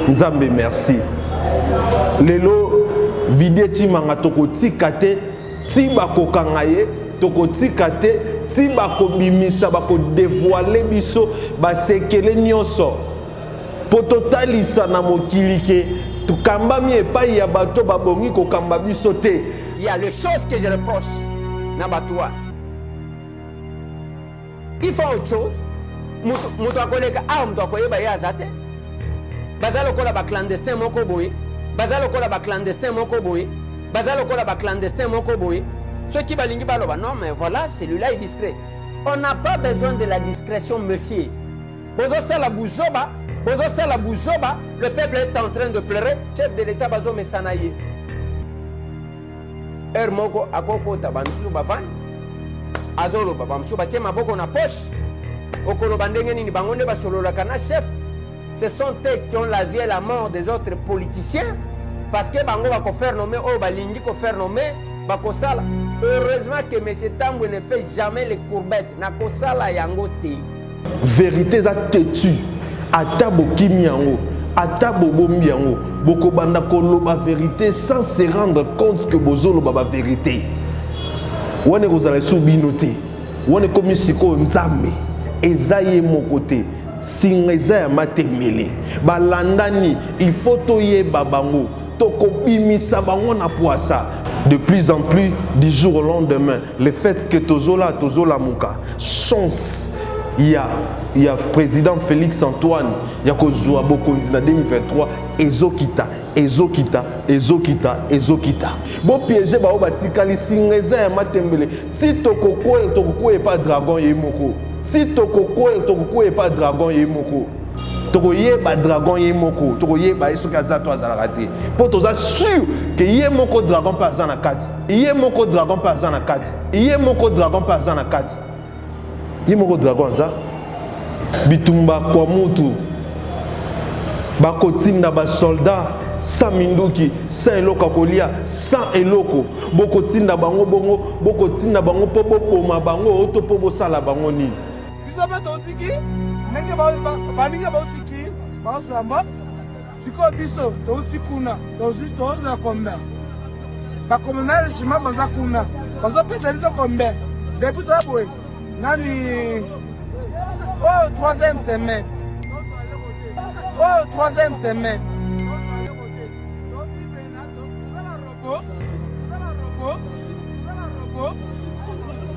Nzambe merci. Lelo vidé timanga tokoti kate tiba kokangaye tokoti kate tiba ko bimisa bako dévoiler biso ba sekele nyonso pototalisa na mokilike tukamba mi epai ya bato babongi kokamba biso te. Il y a les choses que je reproche na batoa. Il faut autre chose. Mutu akoleka mutu akoyeba ya azate. Bazalo kola ba clandestin moko boye. Bazalo kola ba clandestin moko boye. Bazalo kola ba clandestin moko boye. Ceux qui balingi baloba non mais voilà, celui-là est discret. On n'a pas besoin de la discrétion, monsieur. Bozo sala buzoba, le peuple est en train de pleurer. Chef de l'État bazo mesanaye. Moko akoko tabamsu bavan. Azolo babamsu bache maboko na poche. Okolo bandenge ni bangonde basolo la kana chef. Ce sont eux qui ont la vie et la mort des autres politiciens. Parce que bango va faire nommer, oh balingi ko faire nommer, bakosala. Heureusement que M. Tambwe ne fait jamais les courbettes. Na kosala yango te. Vérité za tetu. Ata bokimi yango, ata bobombi yango, boko banda koloba vérité sans se rendre compte que bozolo baba vérité. Wane kozala subino te. Wane komi siko nzambe. Ezaye mokote. Singeza ya matemele. Balandani, il faut toye babango. Toko bimisa bango na poisa. De plus en plus, du jour au lendemain, le fait que tozola muka, chance. Il y a président Félix Antoine, il y a Kozua Bokondina 2023, Ezokita. Bon piégé ba obatikali singeza ya matembele. Si tokoko e pas dragon yemoko. Si tokoko e pas dragon yemoko. Tokoye ba dragon yemoko. Tokoye ba esokaza to azala te. Po toza sûr que yemoko dragon pas na kati. Yemoko dragon pas na kati. Yemoko dragon pas na kati. Yemoko dragon za bitumba kwa mutu bakotinda ba soldat sans minduki sans eloko kolia sans eloko bokotinda bango bongo bokotinda bango po boma bango oto po bosala bango nini biso bato tiki nenge baninga bautiki bazamba siko biso to tikuna to za kombe ba communal shima baza kuna bazo pesa biso kombe depuis ça boy nani oh troisième semaine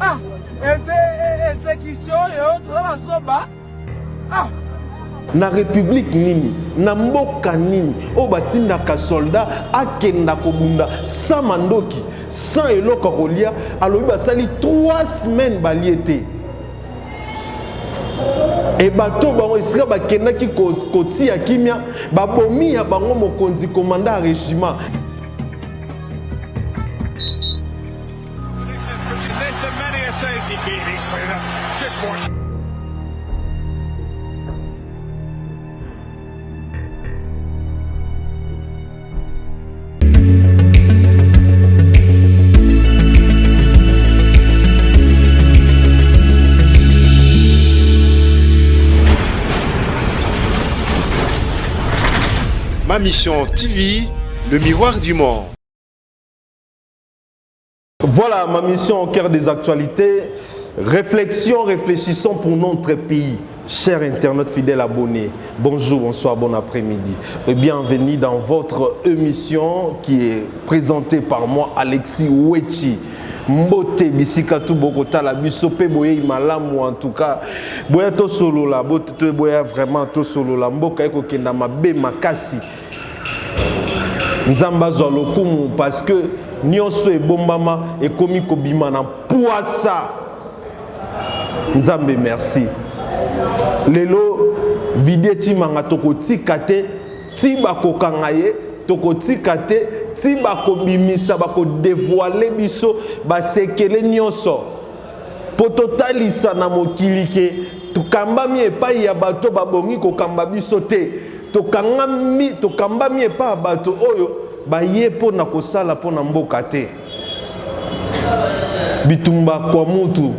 ah exécution et autres basoba ah na république nini na mboka nini o batinda ka soldat akenda kobunda sans mandoki sans eloko kolia alobi basali 3 semaines baliete et bato bango isika bakenda ki koti ya kimia babomi ya bango mokonzi commandant régiment. Ma Mission TV, le miroir du monde. Voilà ma mission au cœur des actualités. Réfléchissons pour notre pays. Chers internautes fidèles abonnés, bonjour, bonsoir, bon après-midi. Et bienvenue dans votre émission qui est présentée par moi, Alexis Wechi. Mbote bisika tu bokota la biso pe boye malamu en tout cas boya to solo la bote boya vraiment to solo la mboka eko kenda mabe makasi nzamba zo lokumu parce que nyonso ebombama ekomi kobima na poisa nzambe merci lelo vidé timanga tokotika te tiba kokangaye tokotika te tiba kobimisa bako dévoiler biso ba sekele nyonso pototalisa na mokilike tukamba mi epai ya bato babongi kokamba biso te tokamba mi epai ya bato oyo baye po na kosala po na mboka te bitumba kwa mutu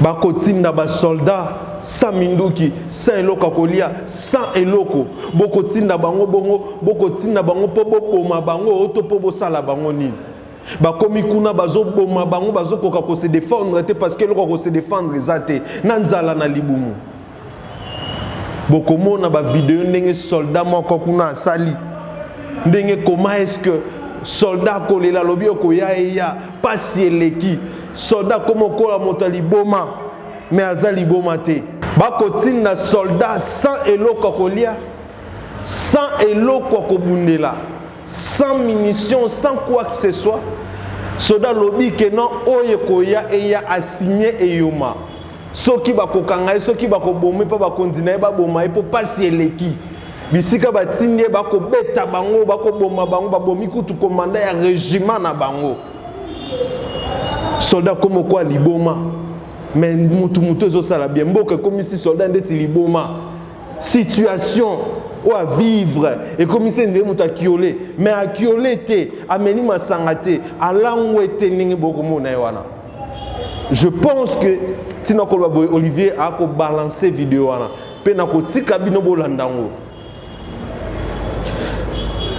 bakotinda ba soldat sans minduki, sans eloko kolia, sans eloko. Boko tinda bango bongo, boko tinda bango po boma bango oto po sala bango nini. Ba komi kuna bazo boma bango bazo koka ko se défendre parce que eloko ko se défendre ezate na nzala na libumu. Boko mona ba vidéo ndenge soldat moko kuna asali. Ndenge comment est-ce que soldat kolela lobi okoya eya pasi eleki. Soldat comme okola moto liboma mais aza liboma te. Bakotinda soldat sans eloko kolia, sans eloko kobundela, sans munitions, sans quoi que ce soit. Soldat lobi que non oye koya eya assigné eyoma. Soki bakokanga soki bakobome pa bakondina ba boma po pasi eleki. Bisika batindie bakobeta bango bakoboma bango babomi kutu commandant ya régiment na bango. Soldat comme quoi liboma. Mais mutu ezo sala bien mboka comme si soldat ndeti liboma. Situation ou à vivre et comme si ndé muta kiolé mais a kiolé te ameni masangate alangwete ningi boko mona wana. Je pense que Tina Koloboy Olivier a balancé vidéo wana pe na kotika bino bolandango.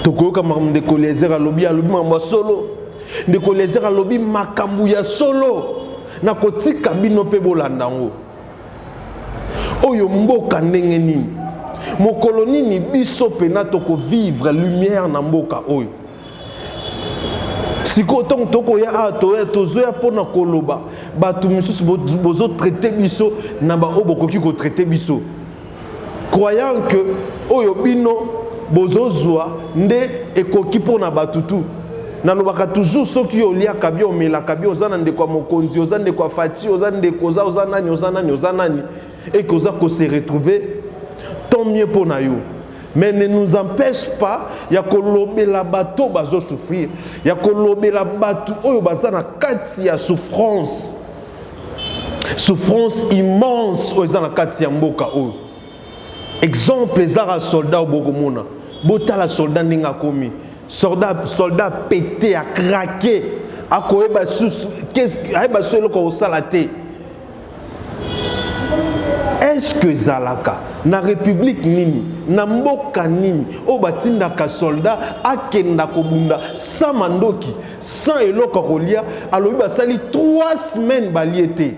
Tokoyoka makambo de kolezer alobi mamba solo de kolezer alobi makambu ya solo na kotika bino pe bolandango. Oyo mboka ndenge nini mokolo nini biso pe na toko vivre lumière na mboka oyo. Siko tong toko ya ato ya tozoya pona koloba batu misusu bozo traiter biso na ba obokoki ko traiter biso. Croyant que oyo bino bozozwa nde ekoki pona batutu. Na lobaka toujours soki olia kabio mela kabio ozana ndeko mokonzi ozana ndeko fati ozana ndeko ozanani et que ko se retrouver tant mieux pour nayo. Mais ne nous empêche pas ya kolobe la bateau bazo souffrir ya kolobe la bateau oyo bazana kati ya souffrance immense oyo zana kati ya mboka oyo. Exemple zara soldat au Bogomona botala soldat ninga komi soldat pété a craqué a koeba sous qu'est-ce que solo ko salate. Est-ce que zalaka na république nini na mboka nini o batinda ka soldat akenda kobunda sans mandoki sans eloko kolia alobi basali 3 semaines baliete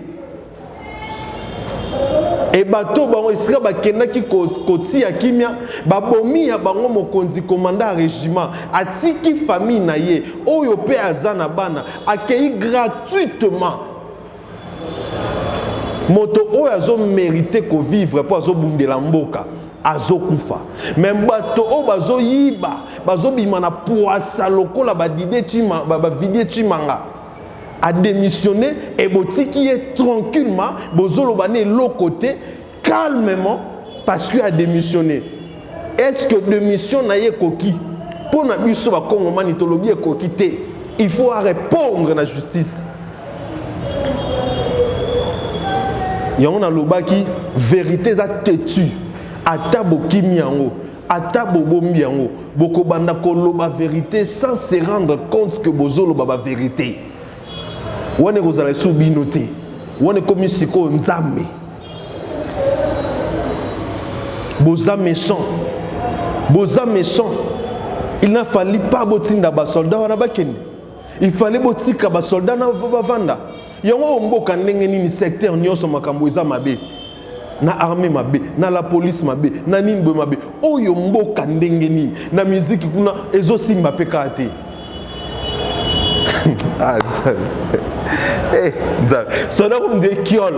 et bato bango isika bakenda ki koti ya kimia babomi ya bango mokonzi commandant régiment atiki famille na ye oyo pe azana bana accueilli gratuitement. Moto oyo azo mérité ko vivre po azo bundela mboka azo kufa. Même bato o bazo yiba bazo bima na poasa lokola ba dide chima ba vidie chimanga a démissionné et botiki est tranquillement bozolo bané l'autre côté calmement parce qu'il a démissionné. Est-ce que démission na ye koki pour na biso ba kongo manitolobi e koki te. Il faut répondre à la justice. Yango na lobaki vérité za tetu ata bokimi yango ata bobomi yango boko banda ko loba vérité sans se rendre compte que bozolo baba vérité. Wane kozala subi noté wane komi siko nzambe boza méchant il n'a fallu pas botinda ba soldat wana bakende il fallait botika ba soldat na bavanda yango mboka ndenge nini secteur nyonso makambo eza mabe na armée mabe na la police mabe na nini bo mabe oyo mboka ndenge nini na musique kuna ezo simba pe kate Soda comme des kiol,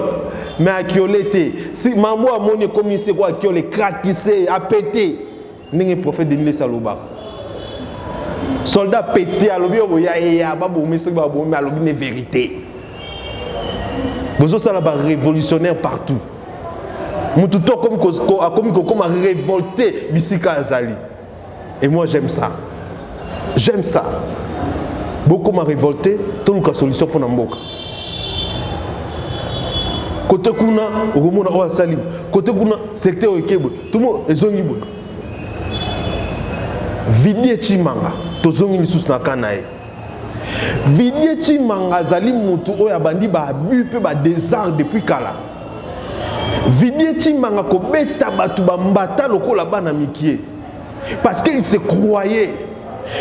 mais à kiolete. Si maman a moni comme il sait quoi kiol craquissé, a pété. N'est prophète de Mille Saloba. Soldat pété à l'objet où il y a babou mais c'est babou mais à l'objet vérité. Bozo ça là révolutionnaire partout. Mututo comme a révolté Bisika Azali. Et moi j'aime ça. J'aime ça. Beaucoup m'a révolté, tout le cas solution pour Namboka. Côté kuna, Romona Oa Salim, côté kuna, secteur Okebo, tout le monde est zongi. Vidie Chimanga, to zongi lisusu na kanae. Vidie Chimanga Zali Mutu Oya Bandi ba bu pe ba désert depuis Kala. Vidie Timanga kobeta batu bambata lokola bana mikie. Parce qu'il se croyait.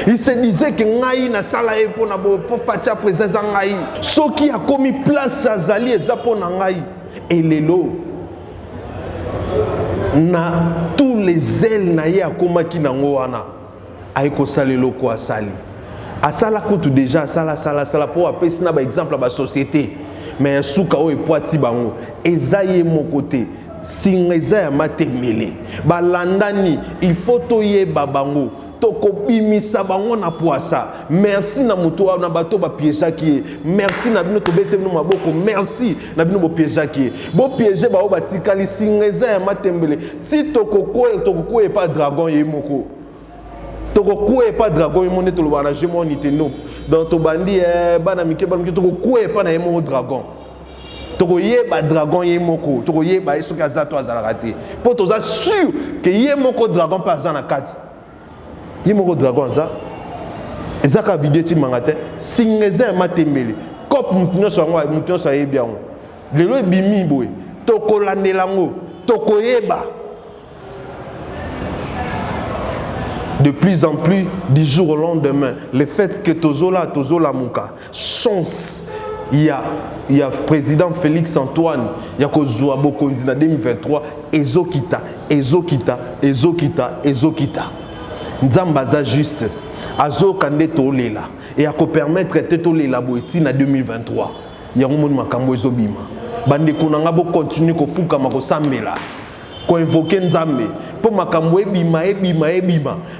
Il se disait que ngai na sala e pona bo facha présence ngai. Soki a commis place azali ezapona ngai. Et lelo na tous les ailes na ye akoma ki nango wana. Aiko salelo ko asali. Asala kutu déjà sala pour apesi na ba exemple ba société. Mais souka o epoati bango ezaye mon côté singeza ya matemele balandani il faut toye babango toko bimisa bango na poasa merci na muto na bato ba piéger ki merci na bino to bete bino maboko merci na bino bo piéger ki bo piéger ba o batikali singeza ya matemele ti toko e pas dragon ye moko toko e pas dragon ye moné to lo bana je mon niteno dans to bandi bana mike toko e pas na ye mon dragon toko ye ba dragon ye moko toko ye ba soki azato azalakate po toza sûr que ye moko dragon pa azana kati ye moko dragon za ezaka vidéo ti mangate singeza matembele kop mutunyo so ye bien lelo ebimi boy toko landelango toko yeba de plus en plus du jour au lendemain le fait que tozola muka chance il y a président Félix Antoine il y a kozwa bokondi na 2023 ezokita nzamba za juste azokande tolela et ako permettre te lela boeti na 2023 ya ngomoni makambo ezobima bande kunanga bo continuer ko fuka mako sambela ko invoquer nzambe pour makambo ebima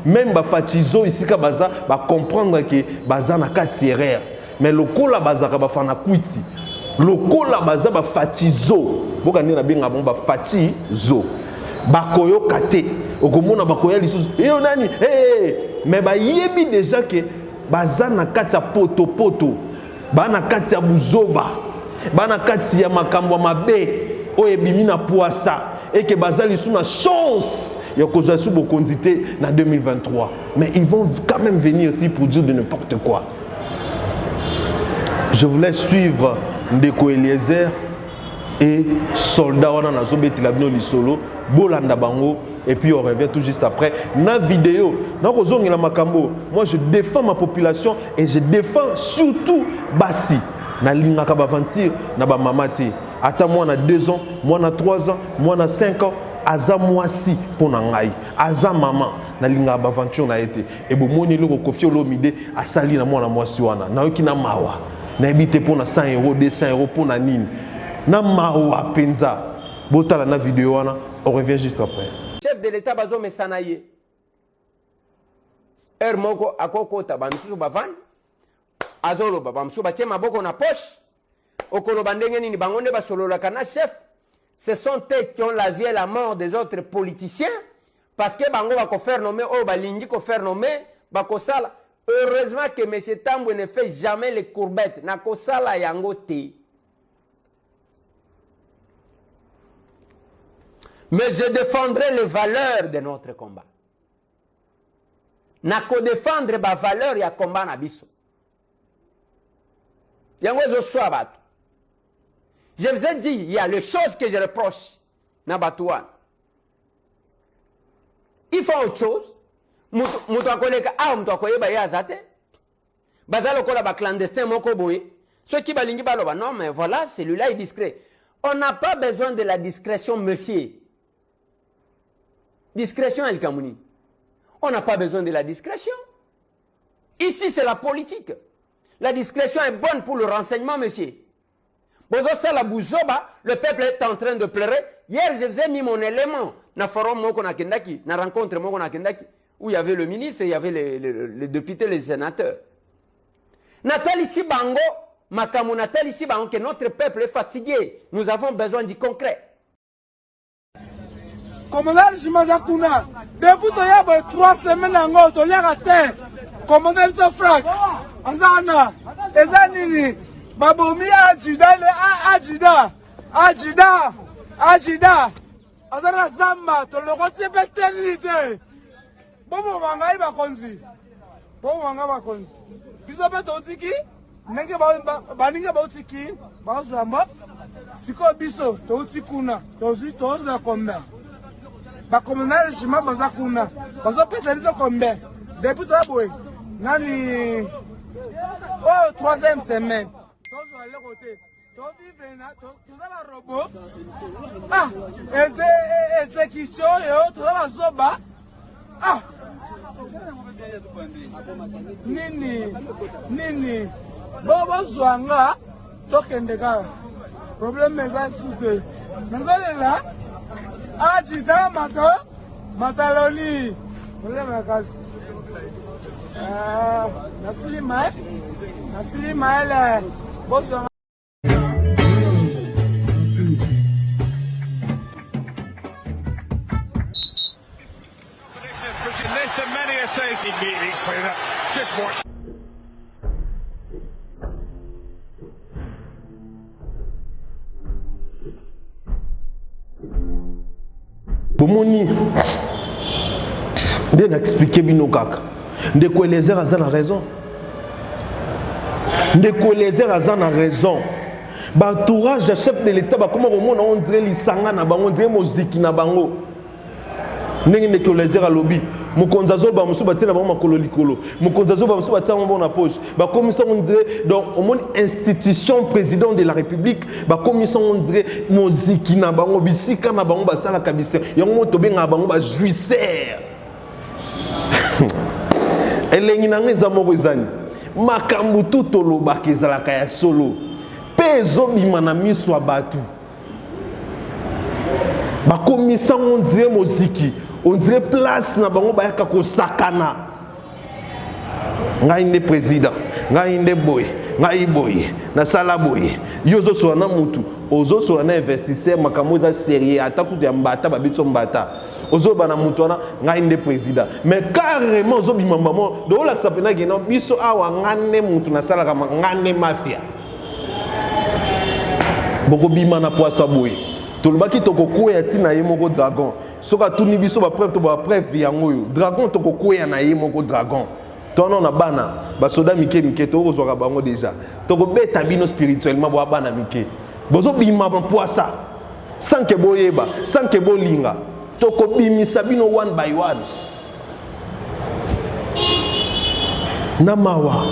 même ba fatizo isika baza ba comprendre que baza na katierère mais lokola bazaka bafana kwiti lokola baza ba fatizo boka ndina benga bon ba fatizo bakoyo kate okomona bakoya lisusu yo nani mais ba yebi déjà que baza na kati ya poto bana kati ya buzoba bana kati ya makambo mabe o ebimi na poasa et que baza lisusu na chance ya kozwa su bokondité na 2023 mais ils vont quand même venir aussi pour dire de n'importe quoi. Je voulais suivre Ndeko Eliezer et soldat wana na zobeti la bino lisolo bolanda bango et puis on revient tout juste après na vidéo na kozongela makambo. Moi je défends ma population et je défends surtout basi na lingaka ba aventure na ba mamate ata moi na 2 ans moi na 3 ans moi na 5 ans aza mwasi pona ngai aza maman na lingaka ba aventure na été et bo moni loko Koffi Olomide asali na mwana mwasi wana na yoki na mawa na ebite pour 100 €, 200 € pour na nini na mawa penza botala na vidéo wana on revient juste après. Chef de l'état bazo mesanaye moko akokota bamsusu bavani azolo bamsusu batie maboko na poche okoloba ndenge nini bangonde basolola kana chef. Ce sont eux qui ont la vie et la mort des autres politiciens parce que bango bako faire nommer o balingi ko faire nommer bako sala. Heureusement que M. Tambwe ne fait jamais les courbettes. Nakosala yango te. Mais je défendrai les valeurs de notre combat. Nako défendre les valeurs ya combat na biso. Yango zo swabatu. Je vous ai dit, il y a les choses que je reproche na batouane. Il faut autre chose. Mutu akoleka mutu akoyeba ya zate bazalo kola ba clandestin moko boye ceux qui balingi baloba non mais voilà celui-là est discret. On n'a pas besoin de la discrétion monsieur. Discrétion El Kamouni. On n'a pas besoin de la discrétion. Ici c'est la politique. La discrétion est bonne pour le renseignement monsieur. Bozo sala buzoba, le peuple est en train de pleurer. Hier je vous ai mis mon élément na forum moko na kendaki na rencontre moko na kendaki où il y avait le ministre et il y avait les députés, les sénateurs. Nathalie Sibango, Makamu Nathalie Sibango, que notre peuple est fatigué. Nous avons besoin du concret. Commandant Jimazakuna, depuis qu'il y a 3 semaines en haut, il y a terre. Commandant Franck, Azana, Ezanini, Baboumi Adjida, Azana Zamba, tu le retiens péternité. Bobo wangai bakonzi. Bobo wanga bakonzi. Biso beto otiki, nenge baninga ba otiki, ba zamba. siko biso touti kuna tozwi toza combien bakomunale shima baza kuna bazopesa biso combien depuis toza boye nani oyo 3e semaine tozwa leko te tovivre na toza barobo exécution oyo toza bazoba nini bozwanga tokende kaka problème eza suke nazolela ajida mataloli problème makasi nasili maele bozwanga. Just watch. Bomoni de n'expliquer bino kaka de quoi les heures a raison de quoi les heures a raison entourage chef de l'état ba comment on dirait lisanga na bango on dirait moziki na bango ndenge ne ko les heures a lobby mokonza zo ba musu batina bango makolo likolo mokonza zo ba musu batina bango na poche ba commission on dirait donc au monde institution président de la république ba commission on dirait moziki na bango bisika na bango basala kabisa yango moto benga bango ba jouisseur elengi na ngeza moko ezani makambu tout lobaka ezalaka ya solo pe ezobima na miso ya bato ba commission on dirait moziki on dirait place na bango bayaka kosakana ngai nde président ngai nde boye ngai boye na sala boye yozo so na mutu ozo so na investisseur makambo za sérieux atakutu ya mbata babitso mbata ozo bana mutu wana ngai nde président mais carrément ozo bimamba mo do la sapena gena biso awa ngane mutu na sala kama ngane mafia boko bima na poisa boye tolobaki tokokuya tina ye moko dragon soka tuni biso ba preuve to ba preuve yango yo dragon to kokuya na ye moko dragon tono na bana ba soda mike to kozwaka bango déjà to ko beta bino spirituellement bo bana mike bozo bima ba poisa sans que boyeba sans que bolinga to ko bimisa bino one by one na mawa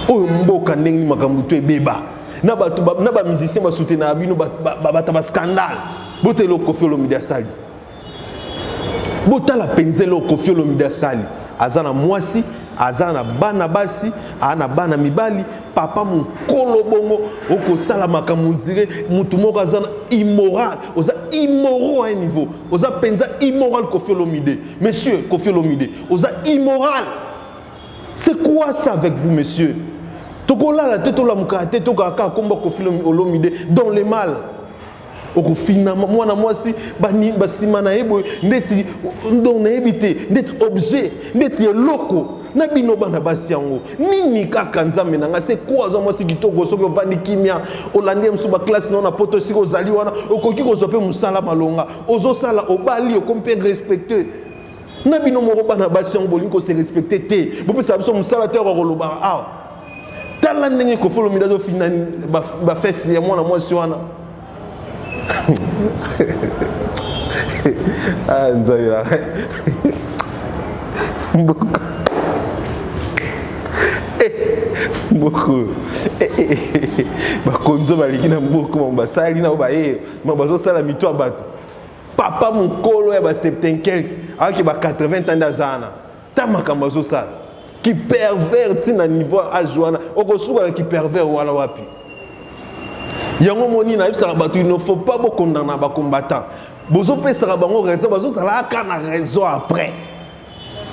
oyo mboka ndenge makambu to ebeba na ba musicien ba soutenir bino ba scandale botelo Koffi Olomide asali botala penzelo Koffi Olomide asali azana mwasi azana bana basi ana bana mibali papa mukolo bongo okosala makambo ndire mutu moko azana immoral oza immoral à un niveau oza penza immoral Koffi Olomide monsieur Koffi Olomide oza immoral. C'est quoi ça avec vous monsieur? Tokola la tête la mukate to kaka komba Koffi Olomide dans le mal. Oko finalement moi na moi si bani basima na ebo ndeti ndon na ebité ndeti objet ndeti loko na bino bana basi yango nini kaka nzambe nanga c'est quoi za moi si kitoko soki ovandi kimia olandi msuba classe na poto siko zali wana okoki kozope musala malonga ozo sala obali okompe respecter na bino moko bana basi yango bolingo se respecter te bopesa biso musala te ko loba ah tala ndenge Koffi Olomide zo fina ba fesse ya mwana mwasi wana. Ah, nzaya. Mboko. Bakonzo baliki na mboko basali na baye, mabazo sala mito abato. Papa mukolo ya ba 70 quelque, aki ba 80 ans d'azana. Tamaka mazo sala. Qui pervertit na niveau ajoana, okosuka qui pervert wala wapi. Yango moni na ibsa batu il ne faut pas beaucoup condamner ba combattant. Bozo pesa bango raison, bozo sala kana raison après.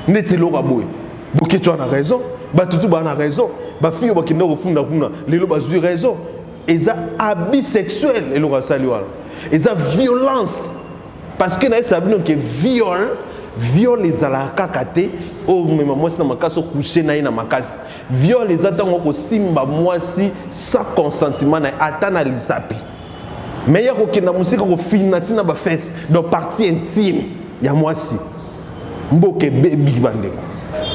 Neti loka boy. Boke tu as raison, batu tu ba na raison, ba fille ba kinda kofunda kuna, lelo bazui raison. Eza abus sexuel elo ka sali wala. Eza violence. Parce que na sabino que viol les alaka kate o mema mwasi na makasi coucher na ina makasi. Viol les atango ko simba mwasi sans consentement na atana lisapi. Meilleur que na musika ko finati na ba fesse dans partie intime ya mwasi. Mboke baby bande.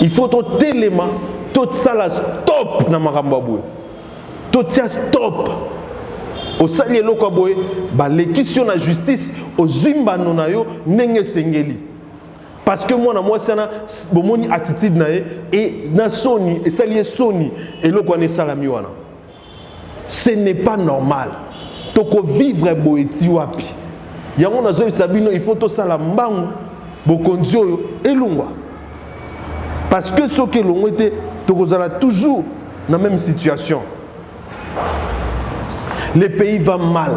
Il faut tout élément, tout ça la stop na makambo boy. Tout ça stop. Au sali eloko boye ba l'équision la justice au zimba nonayo nenge sengeli. Parce que moi na moi sana bomoni attitude na et na soni et sali soni eloko ne salami wana. Ce n'est pas normal. Toko vivre boeti wapi. Yango nazo sabino il faut to sala mbangu bokonzi oyo elungwa. Parce que ce que l'on était tokozala toujours dans la même situation. Le pays va mal.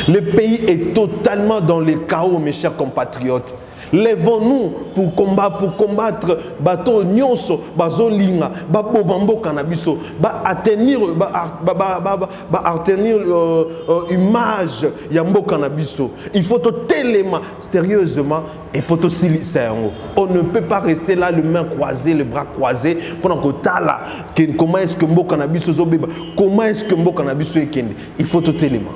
Le pays est totalement dans le chaos, mes chers compatriotes. Lèvons-nous pour combattre bateau nyonso bazolinga babobambo kanabiso ba atteindre image ya mboka nabiso. Il faut tout tellement sérieusement et pour tout on ne peut pas rester là les mains croisées, les bras croisés pendant que tala comment est-ce que mboka nabiso zobeba, comment est-ce que mboka nabiso ekende. Il faut tout tellement.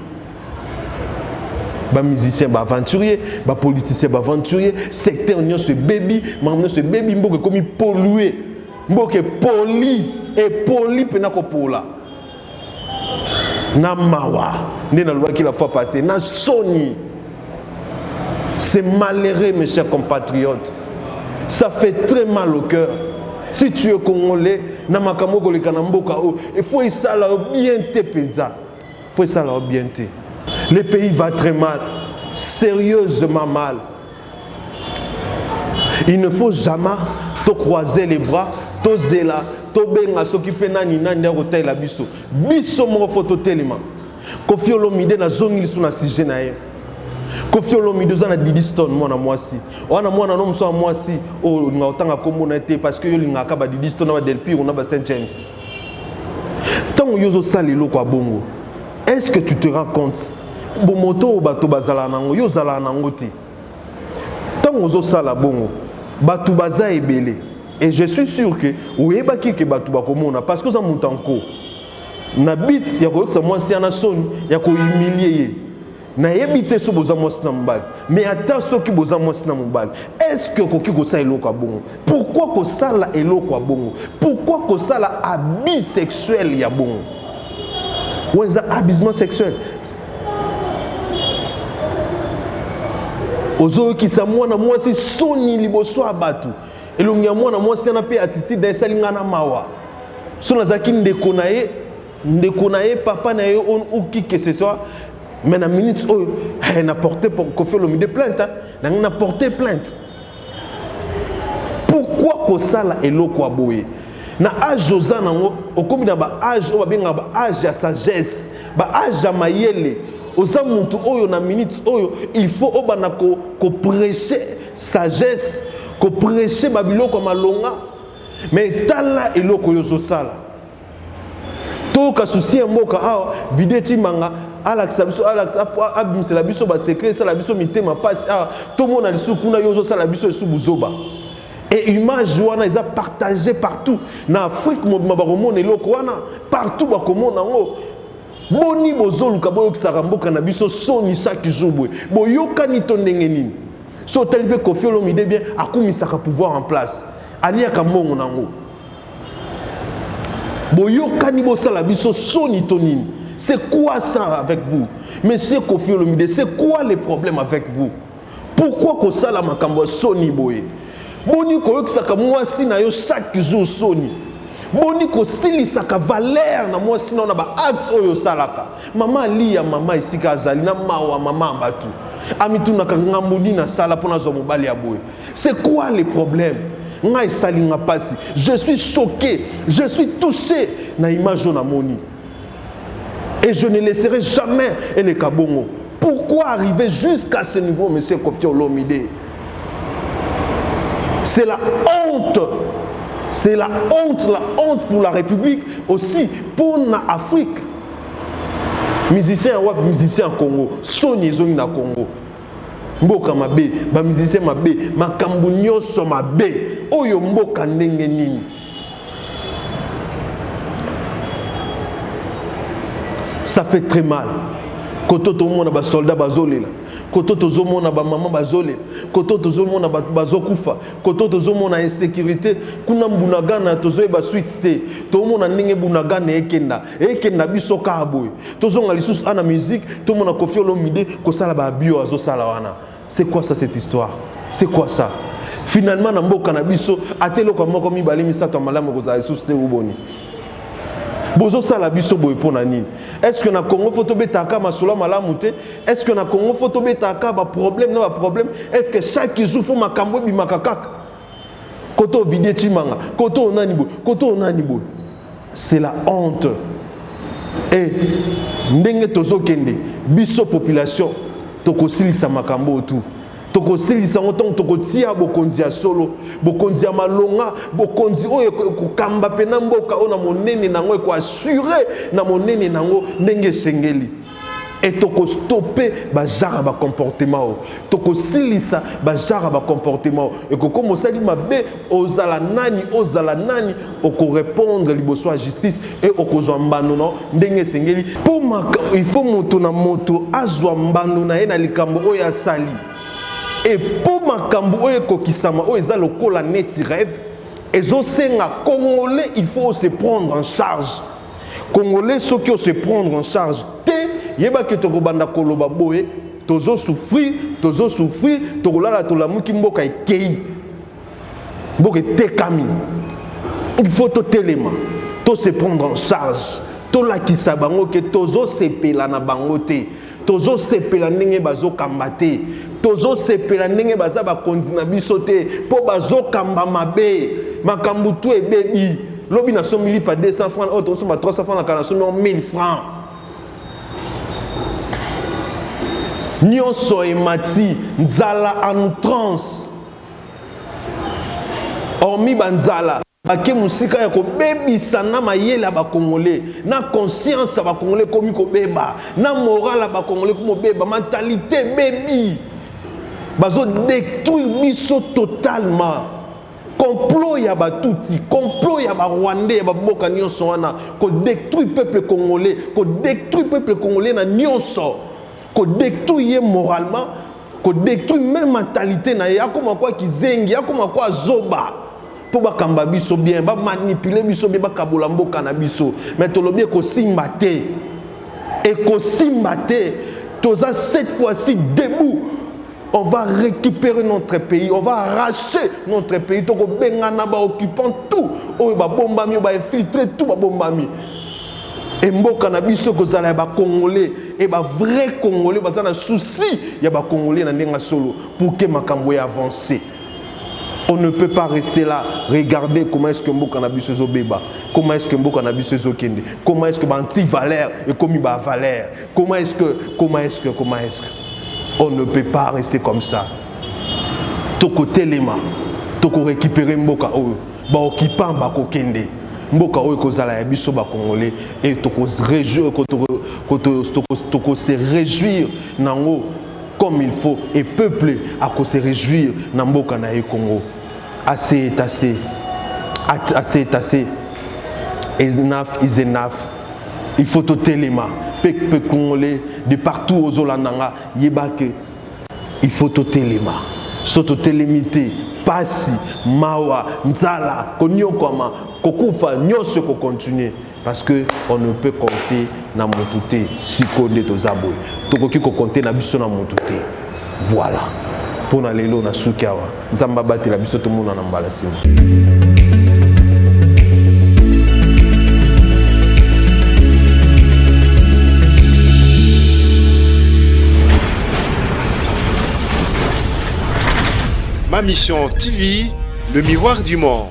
Ba musicien, ba aventurier, ba politicien, ba aventurier, secteur union ce baby, maintenant ce baby mboke comme pollué, mboke poli et poli penako pola. Na mawa, né dans le loi qui la fois passée, na soni. C'est malheureux mes chers compatriotes. Ça fait très mal au cœur. Si tu es congolais, na makamoko le kanamboka o, il faut ça là bien te penza. Il faut ça là bien te. Le pays va très mal, sérieusement mal. Il ne faut jamais te croiser les bras, te zéla, te benga s'occuper nani nani hôtel la biso. Biso mo photo tellement. Kofi Olomide na zongi sous na sujet na ye. Kofi Olomide za na Didiston moi na mwasi. Wana mwana no mso mwasi o nga otanga kombo na te parce que yo linga ka ba Didiston na Delpire on a ba Saint James. Tant yozo salelo kwa bongo. Est-ce que tu te rends compte? Bomoto bato bazala nango yo zala nango ti. Tant ozo sala bongo bato baza ebele et je suis sûr que oyebaki ke bato bakomona parce que za mutanko na bit ya ko sa mwasi na soni ya ko humilier ye. Na yebite so boza mwasi na mbali mais ata soki boza mwasi na mbali est-ce que koki ko sa eloko bongo? Pourquoi ko sala eloko bongo? Pourquoi ko sala abus sexuel ya bongo? Ou est-ce abusement sexuel? Ozo ki sa mwana mwasi soni liboso abatu. Elongi ya mwana mwasi na pe attitude ya salinga na mawa. So nazaki ndeko na ye papa na ye ou qui que ce soit. Mais na minute oh n'a porté pour Kofi Olomide plainte hein? N'a porté plainte. Pourquoi ko sala eloko aboye? Na âge oza nango okomi na ba âge o ba benga ba âge ya sagesse ba âge ya mayele oza muntu oyo na minute oyo il faut obana ko prêcher sagesse ko prêcher babiloko malonga mais tala eloko yozo sala to ka souci mboka awa videti manga ala kisabiso ala abimsela biso ba secret sala biso mitema passe ah to mona lisuku na yozo sala biso esu buzoba. Et image wana ils a partagé partout. Na Afrique mabaromone eloko wana partout bakomona ngo. Boni bozoluka boyo kisaka mboka na biso soni chaque jour boy. Boyoka ni to ndenge nini. So talibe Kofi Olomide bien akumisaka pouvoir en place. Alia kamongo nango. Boyoka ni bosala biso soni to nini. C'est quoi ça avec vous? Monsieur Kofi Olomide, c'est quoi les problèmes avec vous? Pourquoi ko sala makambo soni boye? Boni ko yokisaka mwasi na yo chaque jour soni. Boni ko silisaka valeur na mwasi na ba acte oyo salaka. Mama liya mama isika azali na mawa mama mbatu. Amituna ka ngambudi na sala pona zo mobali ya boye. C'est quoi les problèmes? Ngai salinga pasi. Je suis choqué, je suis touché na image na moni. Et je ne laisserai jamais les kabongo. Pourquoi arriver jusqu'à ce niveau, monsieur Kofi Olomide? C'est la honte. C'est la honte pour la République, aussi pour l'Afrique. Musicien wap musicien Congo, Sony ezongi na Congo. Mboka mabe, ba musicien mabe, makambu nyonso mabe. Oyo mboka ndenge nini? Ça fait très mal. Quand tout le monde a ba soldat bazolela. koto tozomona ba maman bazole, koto tozomona bazokufa, koto tozomona insécurité, kuna mbunagana tozoyeba suite te, tozomona ndenge bunagana ekenda biso kaboy. Tozonga lisusu ana musique, tozomona Koffi Olomide kosala ba bio azosala wana. C'est quoi ça cette histoire? C'est quoi ça? Finalement na mboka na biso atelo kwa moko mibale misato malamu kozala lisusu te uboni. Bozo sala biso boy pona nini? Est-ce que na Congo faut tobetaka masula malamu te? Est-ce que na Congo faut tobetaka ba problème na ba problème? Est-ce que chaque jour faut makambo bimaka kaka? Koto vidé chimanga, koto onani boy. C'est la honte. Et ndenge tozokende biso population tokosilisa makambo tout. Tokosilisa ngotongo tokotia bokonzi ya solo, bokonzi ya malonga, bokonzi oyo kokamba pena mboka ona monene nango ko assurer na monene nango ndenge sengeli. Et toko stopper ba genre ba comportement. Toko silisa ba genre ba comportement. Et ko comme ça dit mabe ozala nani oko répondre liboso à justice et oko zombano no ndenge sengeli. Pour il faut moto na moto azwa mbano na ye na likambo oyo asali. Et pour makambo oyo kokisama oyo eza lokola neti rêve ezosenga congolais il faut se prendre en charge. Congolais ceux qui se prendre en charge te yeba ke tokobanda koloba boye tozo souffrir tokolala tolamuki mboka ekei mboka tekami. Il faut totelema to se prendre en charge tolakisa bango ke tozo sepela na bango te, tozo sepela ndenge bazokamba te, tozo sepela ndenge baza bakondina biso te po bazokamba mabe makambu tu ebebi lobi na somili pa 200 francs oh tozo ma 300 francs na kana somi 1000 francs nyonso emati nzala en trans hormis banzala bake musika ya kobebisa na mayele ba congolais na conscience ba congolais komi kobeba na morale ba congolais komo beba mentalité bebi bazo détruire biso totalement. Complot ya batuti, complot ya ba rwandais ya baboka nyonso wana ko détruire peuple congolais, ko détruire peuple congolais na nyonso, ko détruire moralement, ko détruire même mentalité na ya koma kwa kizengi, ya koma kwa zoba. Po bakamba biso bien, ba manipuler biso bien, ba kabola mboka na biso. Mais tolobi ko simba te. Et ko simba te, toza cette fois-ci debout. On va récupérer notre pays, on va arracher notre pays. Toko bengana ba occupant tout. Oyo ba bombami, ba infiltrer tout ba bombami. Et mboka na biso kozala ba congolais et ba vrai congolais bazana souci ya ba congolais na ndenga solo pour que makambo avance. On ne peut pas rester là, regarder comment est-ce que mboka na biso zo beba, comment est-ce que mboka na biso zo kende, comment est-ce que ba anti valeur et comme ba valeur, comment est-ce que on ne peut pas rester comme ça. Toko telema, toko récupérer mboka oyo, ba occupant ba kokende. Mboka oyo kozala ya biso ba congolais et toko se réjouir, toko se réjouir nango comme il faut et peuple à se réjouir na mboka na Congo. Assez est assez. Assez est assez. Enough is enough. Il faut tout téléma. Peuple congolais de partout aux Olandanga, yebake. Il faut tout téléma. Soto télémité, pasi, mawa, nzala, konyokoma, kokufa, nyonso ko continuer. Parce que on ne peut compter na motuté si konde to zaboy. Tokoki ko compter na biso na motuté. Voilà. Pona lelo na sukiawa. Nzamba bati la biso to mona na mbalasima. Ma Mission TV, le miroir du monde.